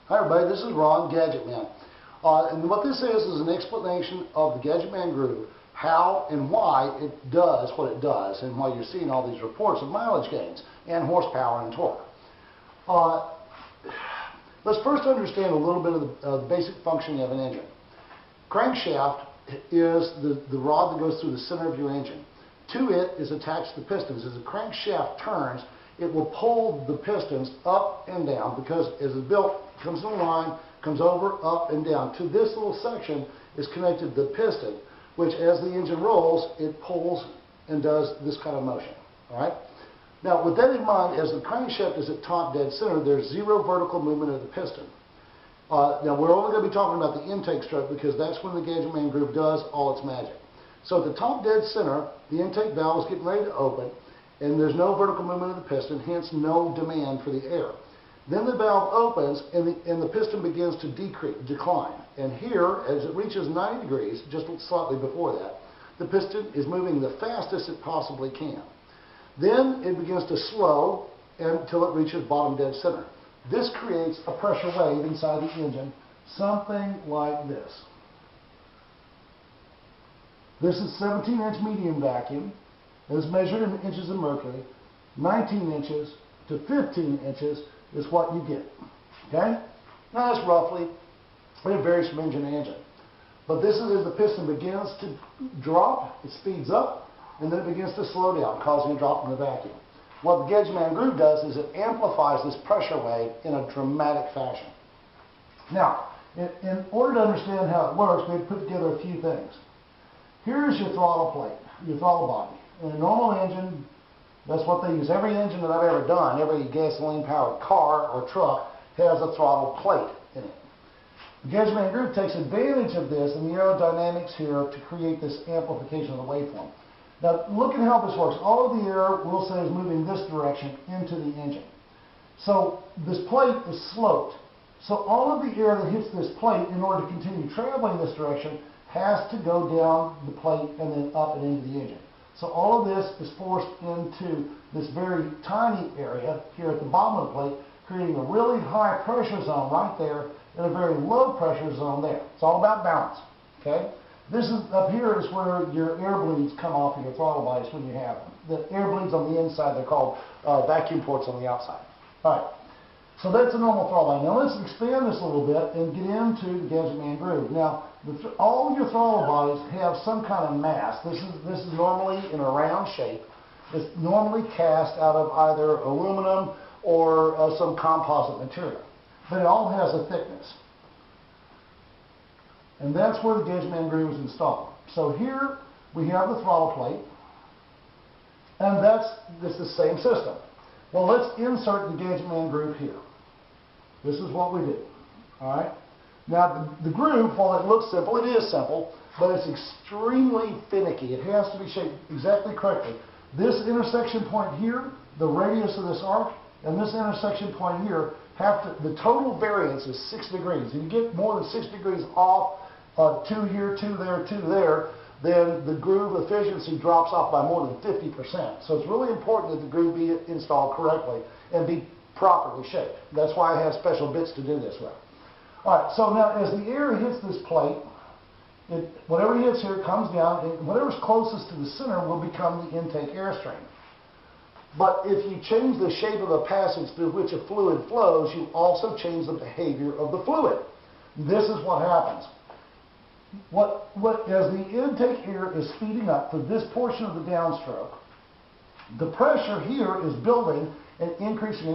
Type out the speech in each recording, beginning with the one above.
Hi everybody, this is Ron, Gadget Man. And what this is an explanation of the Gadget Man groove, how and why it does what it does, and why you're seeing all these reports of mileage gains and horsepower and torque. Let's first understand a little bit of the basic functioning of an engine. Crankshaft is the rod that goes through the center of your engine. To it is attached the pistons. As the crankshaft turns, it will pull the pistons up and down because as it's built, it comes in a line, comes over, up and down. To this little section is connected the piston, which as the engine rolls, it pulls and does this kind of motion. All right? Now, with that in mind, as the crankshaft is at top dead center, there's zero vertical movement of the piston. Now, we're only going to be talking about the intake stroke because that's when the Gadget Man groove does all its magic. So at the top dead center, the intake valve is getting ready to open, and there's no vertical movement of the piston, hence no demand for the air. Then the valve opens, and the piston begins to decline. And here, as it reaches 90 degrees, just slightly before that, the piston is moving the fastest it possibly can. Then it begins to slow until it reaches bottom dead center. This creates a pressure wave inside the engine, something like this. This is 17-inch medium vacuum. It is measured in inches of mercury. 19 inches to 15 inches is what you get. Okay? Now that's roughly, it varies from engine to engine. But this is as the piston begins to drop, it speeds up, and then it begins to slow down, causing a drop in the vacuum. What the Gadget Man groove does is it amplifies this pressure wave in a dramatic fashion. Now, in order to understand how it works, we've put together a few things. Here is your throttle plate, your throttle body. In a normal engine, that's what they use. Every engine that I've ever done, every gasoline-powered car or truck has a throttle plate in it. The Gadget Man groove takes advantage of this and the aerodynamics here to create this amplification of the waveform. Now, look at how this works. All of the air, we'll say, is moving this direction into the engine. So this plate is sloped. So all of the air that hits this plate, in order to continue traveling this direction, has to go down the plate and then up and into the engine. So all of this is forced into this very tiny area here at the bottom of the plate, creating a really high pressure zone right there and a very low pressure zone there. It's all about balance. Okay? This is up here is where your air bleeds come off of your throttle bodies when you have them. The air bleeds on the inside, they're called vacuum ports on the outside. All right. So that's a normal throttle body. Now let's expand this a little bit and get into the Gadget Man groove. Now, all of your throttle bodies have some kind of mass. This is normally in a round shape. It's normally cast out of either aluminum or some composite material. But it all has a thickness. And that's where the Gadget Man groove is installed. So here we have the throttle plate, and that's the same system. Well, let's insert the Gadget Man groove here. This is what we do. All right. Now the groove, while it looks simple, it is simple, but it's extremely finicky. It has to be shaped exactly correctly. This intersection point here, the radius of this arc, and this intersection point here, the total variance is 6 degrees. If you get more than 6 degrees off, 2 here, 2 there, 2 there, then the groove efficiency drops off by more than 50%. So it's really important that the groove be installed correctly and be properly shaped. That's why I have special bits to do this with. All right, so now as the air hits this plate, whatever hits here comes down, and whatever's closest to the center will become the intake airstream. But if you change the shape of the passage through which a fluid flows, you also change the behavior of the fluid. This is what happens. As the intake air is speeding up for this portion of the downstroke, the pressure here is building and increasing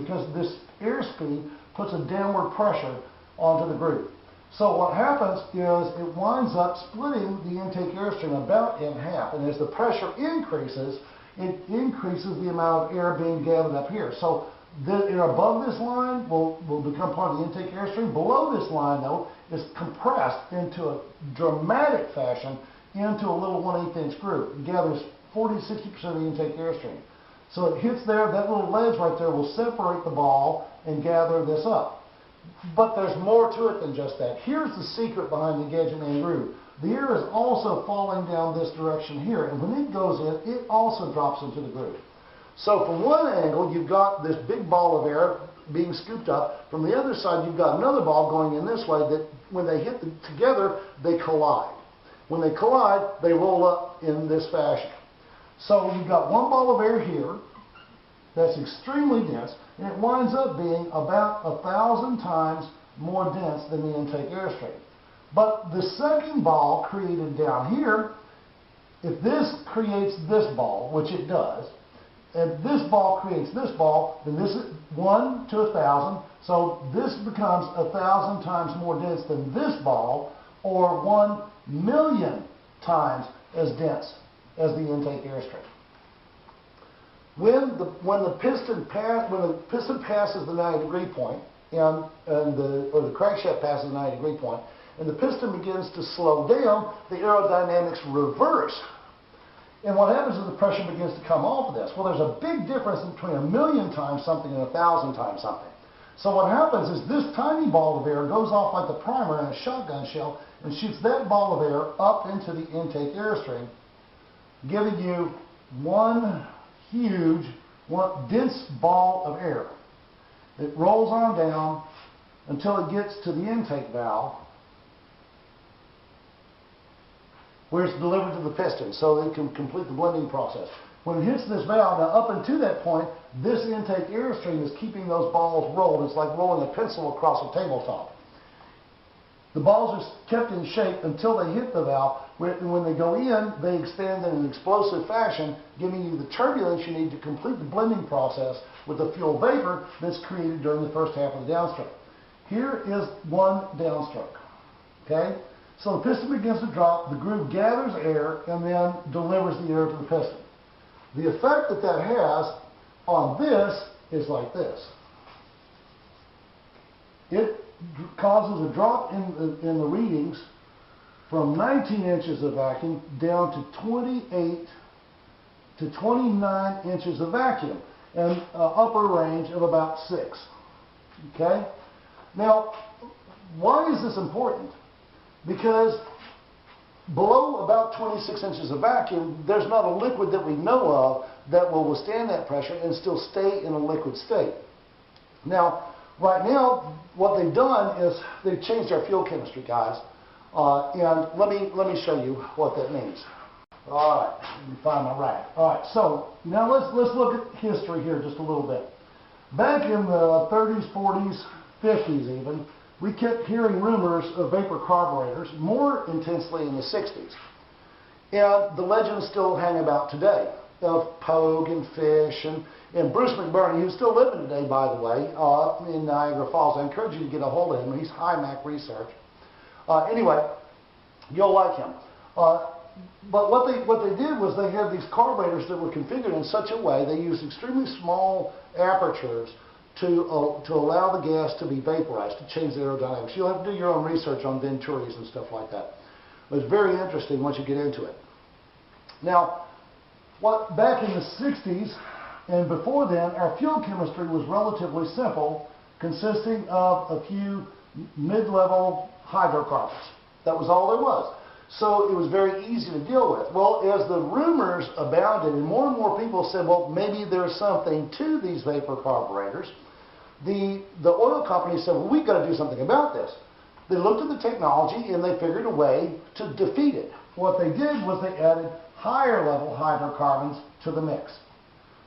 because this airspeed puts a downward pressure onto the groove. So what happens is it winds up splitting the intake airstream about in half, and as the pressure increases, it increases the amount of air being gathered up here. So the air above this line will become part of the intake airstream. Below this line, though, is compressed into a dramatic fashion into a little 1/8 inch groove. It gathers 40–60% of the intake airstream. So it hits there, that little ledge right there will separate the ball and gather this up. But there's more to it than just that. Here's the secret behind the Gadget Man groove. The air is also falling down this direction here, and when it goes in, it also drops into the groove. So from one angle, you've got this big ball of air being scooped up. From the other side, you've got another ball going in this way that when they hit together, they collide. When they collide, they roll up in this fashion. So you've got one ball of air here that's extremely dense, and it winds up being about 1,000 times more dense than the intake airstream. But the second ball created down here, if this creates this ball, which it does, and this ball creates this ball, then this is 1 to 1,000. So this becomes 1,000 times more dense than this ball, or 1,000,000 times as dense as the intake airstream. When the piston passes the 90-degree point, or the crankshaft passes the 90-degree point, and the piston begins to slow down, the aerodynamics reverse. And what happens is the pressure begins to come off of this. Well, there's a big difference between 1,000,000 times something and 1,000 times something. So what happens is this tiny ball of air goes off like the primer in a shotgun shell and shoots that ball of air up into the intake airstream, giving you one huge, dense ball of air. It rolls on down until it gets to the intake valve, where it's delivered to the piston so it can complete the blending process. When it hits this valve, now up until that point, this intake airstream is keeping those balls rolled. It's like rolling a pencil across a tabletop. The balls are kept in shape until they hit the valve. When they go in, they expand in an explosive fashion, giving you the turbulence you need to complete the blending process with the fuel vapor that's created during the first half of the downstroke. Here is one downstroke. Okay? So the piston begins to drop, the groove gathers air, and then delivers the air to the piston. The effect that that has on this is like this. It causes a drop in the readings from 19 inches of vacuum down to 28 to 29 inches of vacuum, and upper range of about 6. Okay? Now, why is this important? Because below about 26 inches of vacuum, there's not a liquid that we know of that will withstand that pressure and still stay in a liquid state. Now, right now, what they've done is they've changed our fuel chemistry, guys. And let me show you what that means. All right, let me find my rack. All right, so now let's look at history here just a little bit. Back in the 30s, 40s, 50s even, we kept hearing rumors of vapor carburetors, more intensely in the 60s. And the legends still hang about today of Pogue and Fish and Bruce McBurney, who's still living today, by the way, in Niagara Falls. I encourage you to get a hold of him. He's high Mac research. Anyway, you'll like him. But what they did was they had these carburetors that were configured in such a way, they used extremely small apertures to allow the gas to be vaporized, to change the aerodynamics. You'll have to do your own research on Venturis and stuff like that. But it's very interesting once you get into it. Now, back in the 60s and before then, our fuel chemistry was relatively simple, consisting of a few mid-level hydrocarbons. That was all there was. So it was very easy to deal with. Well, as the rumors abounded and more people said, well, maybe there's something to these vapor carburetors, the oil companies said, well, we've got to do something about this. They looked at the technology and they figured a way to defeat it. What they did was they added higher level hydrocarbons to the mix.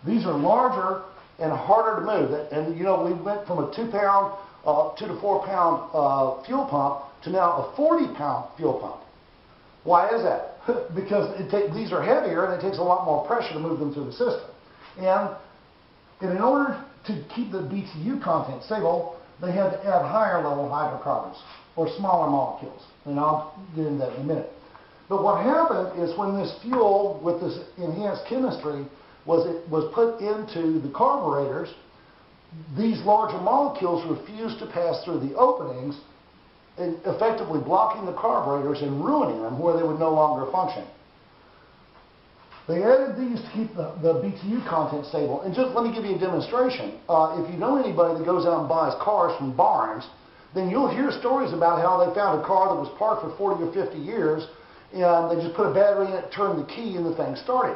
These are larger and harder to move. And you know, we went from a 2 to 4 pound fuel pump to now a 40-pound fuel pump. Why is that? Because these are heavier and it takes a lot more pressure to move them through the system. And in order to keep the BTU content stable, they had to add higher level hydrocarbons or smaller molecules. And I'll get into that in a minute. But what happened is when this fuel with this enhanced chemistry was put into the carburetors, these larger molecules refused to pass through the openings, and effectively blocking the carburetors and ruining them where they would no longer function. They added these to keep the BTU content stable. And just let me give you a demonstration. If you know anybody that goes out and buys cars from barns, then you'll hear stories about how they found a car that was parked for 40 or 50 years, and they just put a battery in it, turned the key, and the thing started.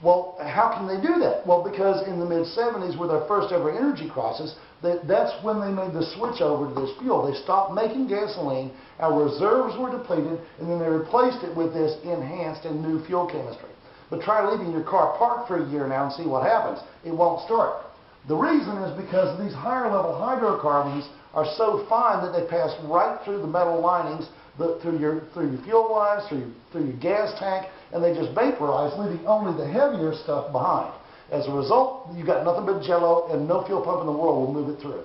Well, how can they do that? Well, because in the mid-70s, with our first ever energy crisis, that's when they made the switch over to this fuel. They stopped making gasoline, our reserves were depleted, and then they replaced it with this enhanced and new fuel chemistry. But try leaving your car parked for a year now and see what happens. It won't start. The reason is because these higher level hydrocarbons are so fine that they pass right through the metal linings, through your fuel lines, through your gas tank, and they just vaporize, leaving only the heavier stuff behind. As a result, you've got nothing but jello, and no fuel pump in the world will move it through.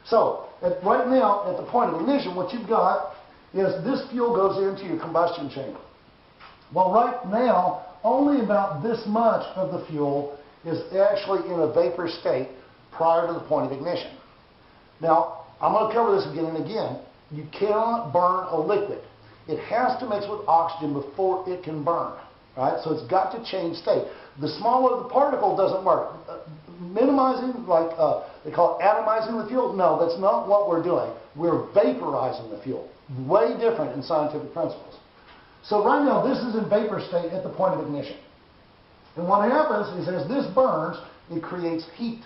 So, right now, at the point of ignition, what you've got is this fuel goes into your combustion chamber. Well, right now, only about this much of the fuel is actually in a vapor state prior to the point of ignition. Now, I'm going to cover this again and again. You cannot burn a liquid. It has to mix with oxygen before it can burn. Right? So it's got to change state. The smaller the particle doesn't work. Minimizing, like they call it atomizing the fuel, no, that's not what we're doing. We're vaporizing the fuel. Way different in scientific principles. So right now, this is in vapor state at the point of ignition. And what happens is as this burns, it creates heat.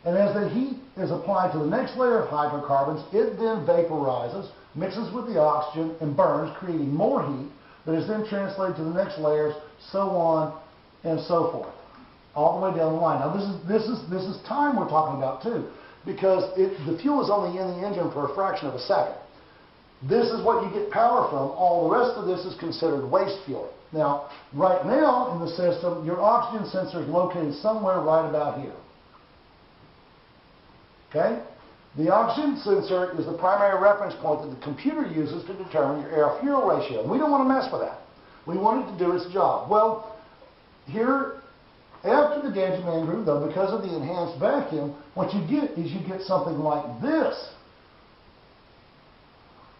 And as the heat is applied to the next layer of hydrocarbons, it then vaporizes, mixes with the oxygen, and burns, creating more heat that is then translated to the next layers, so on and so forth, all the way down the line. Now this is time we're talking about too, because the fuel is only in the engine for a fraction of a second. This is what you get power from. All the rest of this is considered waste fuel. Now, right now in the system, your oxygen sensor is located somewhere right about here. Okay? The oxygen sensor is the primary reference point that the computer uses to determine your air-fuel ratio. And we don't want to mess with that. We want it to do its job. Well, here, after the Gadget Man groove, though, because of the enhanced vacuum, what you get is you get something like this.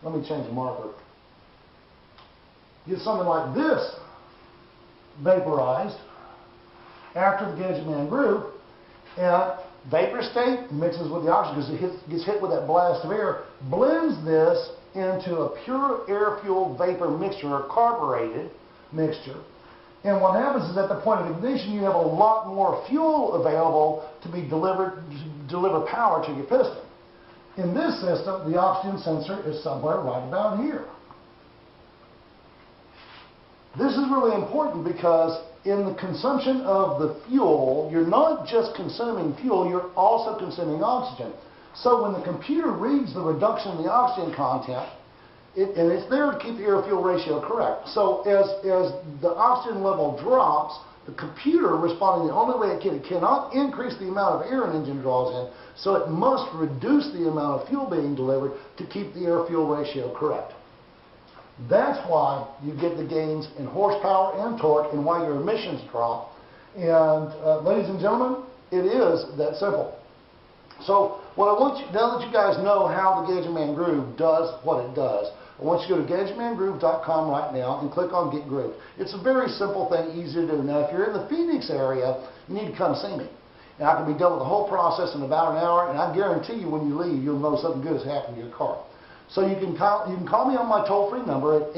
Let me change the marker. You get something like this vaporized after the Gadget Man groove, and vapor state mixes with the oxygen because it gets hit with that blast of air, blends this into a pure air-fuel vapor mixture or carbureted mixture. And what happens is at the point of ignition, you have a lot more fuel available to be deliver power to your piston. In this system, the oxygen sensor is somewhere right about here. This is really important because in the consumption of the fuel, you're not just consuming fuel, you're also consuming oxygen. So when the computer reads the reduction in the oxygen content, and it's there to keep the air-fuel ratio correct. So as the oxygen level drops, the computer, responding the only way it cannot increase the amount of air an engine draws in, so it must reduce the amount of fuel being delivered to keep the air-fuel ratio correct. That's why you get the gains in horsepower and torque and why your emissions drop. And ladies and gentlemen, it is that simple. So what I want you, now that you guys know how the Gadget Man Groove does what it does, I want you to go to GadgetManGroove.com right now and click on Get Grooved. It's a very simple thing, easy to do. Now if you're in the Phoenix area, you need to come see me. And I can be done with the whole process in about an hour, and I guarantee you when you leave, you'll know something good has happened to your car. So you can call me on my toll-free number at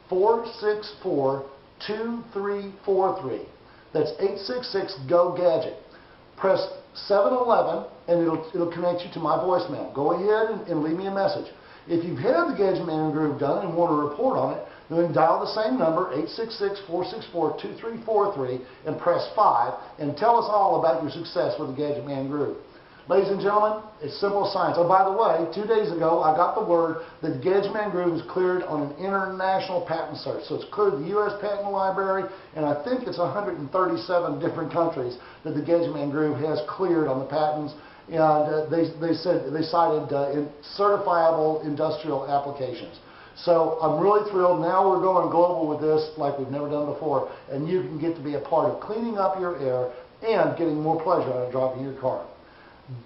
866-464-2343. That's 866-GO-GADGET. Press 711 and it'll connect you to my voicemail. Go ahead and leave me a message. If you've had the Gadget Man Groove done and want to report on it, then dial the same number, 866-464-2343, and press 5, and tell us all about your success with the Gadget Man Groove. Ladies and gentlemen, it's simple science. Oh, by the way, 2 days ago, I got the word that the Gadget Man Groove is cleared on an international patent search. So it's cleared the U.S. Patent Library, and I think it's 137 different countries that the Gadget Man Groove has cleared on the patents. And they cited certifiable industrial applications. So I'm really thrilled. Now we're going global with this like we've never done before, and you can get to be a part of cleaning up your air and getting more pleasure out of driving your car.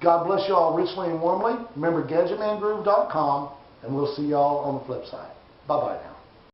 God bless you all richly and warmly. Remember GadgetManGroove.com, and we'll see you all on the flip side. Bye-bye now.